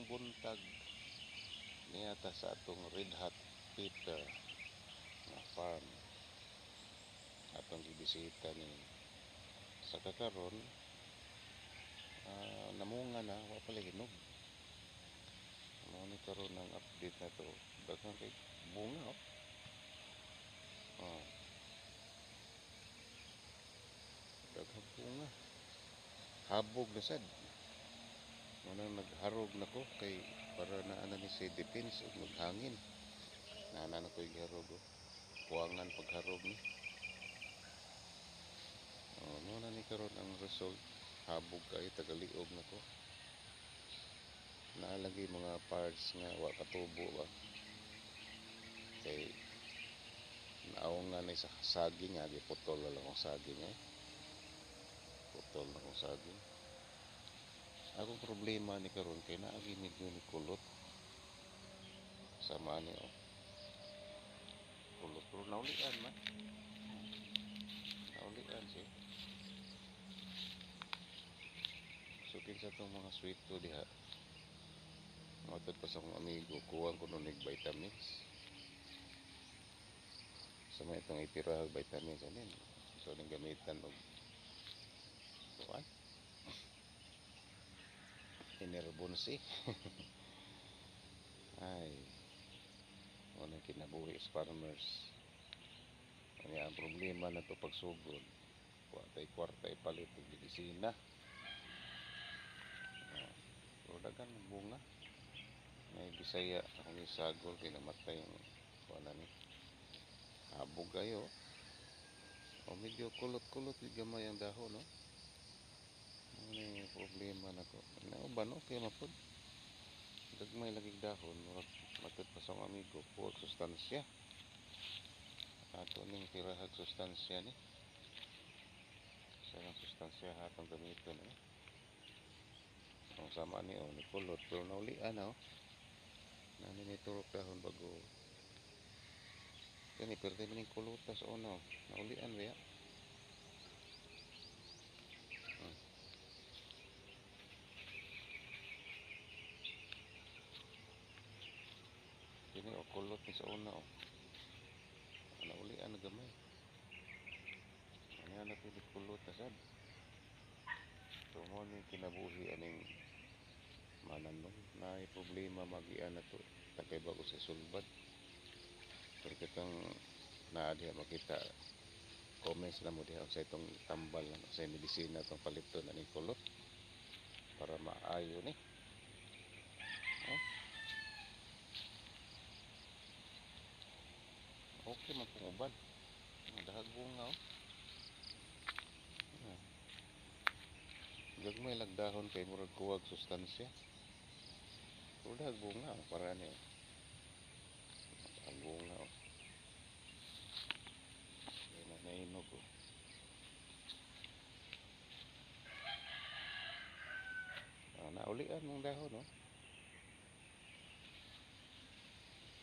buntag niyata sa atong red hot pepper na farm atong gibisita ni sa kakaron. Namunga na wa pala hinog. Mo ni karon ang update na to, daghang kay bunga daghang bunga, habog na sad. Muna nagharog na ko kay para naa na ni si defense ug maghangin. Nana na ko iharog kuwangan pagharog ni. Muna ni karon ang result, habog kay tagaliog na ko. Naalagi mga parts nga wa katubo ba. Kay naawang nga na sa saging nga giputol na lang akong saging putol na akong saging. Akong problema ni karon kay naagi medyo ni kulot. Sama ni kulot pero naulian man. Naulian siya. So kinsa tong mga sweet to diha. Matod pa sa akong amigo, kuwang ko nun vitamins. Sa may itong itirahag vitamins anin. So ning gamitan og kuan. Inerbonsi. Ay, wala kinabuhi sa farmers. Kaya ang problema na to pagsugod, kwarta ipalit og medisina. Pero dagang bunga. May Bisaya akong isagol kay namatay ang wala ni. Habog kayo. O medyo kulot-kulot gamay ang dahon no. Ano yung problema na ko. Nauban okay mapod. Dagmay lagi dahon, matod pa sa mga amigo, puwag sustansya. Ato ning tirahag sustansya ni. Sarang sustansya hatong gamiton Ang sama ni ni kulot pero naulian nani ni turok dahon bago. Kani perte maning kulutas naulian ba ya? Kini kulot ni sa una naulian na gamay. Ano na pili kulot asad. So mo ni kinabuhi aning mananong na problema magian na to takay bago sa sulbad. Pero kitang naadiha makita comments na mo diha sa itong tambal sa medisina itong palito na ning kulot para maayo ni. Okay man kung uban. Dahag bunga Gagmay lagdahon kay murag kuwag sustansya. Pero dahag bunga para ni ang bunga nainog naulian mong dahon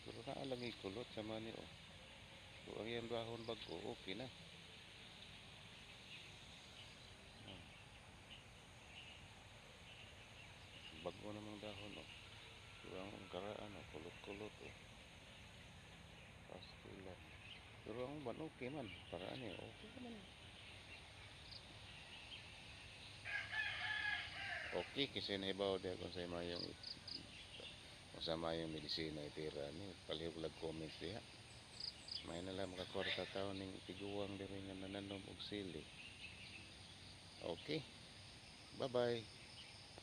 pero naalang ikulot sa mani so ang iyang dahon bago okay na bago namang dahon so ang karaan kulot-kulot pastila pero ang ban okay man paraan okay man okay kasi naibaw diya kung sa mayong medisina itira ni palihog lag comments diha may nalang makakwarta tao ning tiguang diri nga nananom og sili. Okay, bye bye.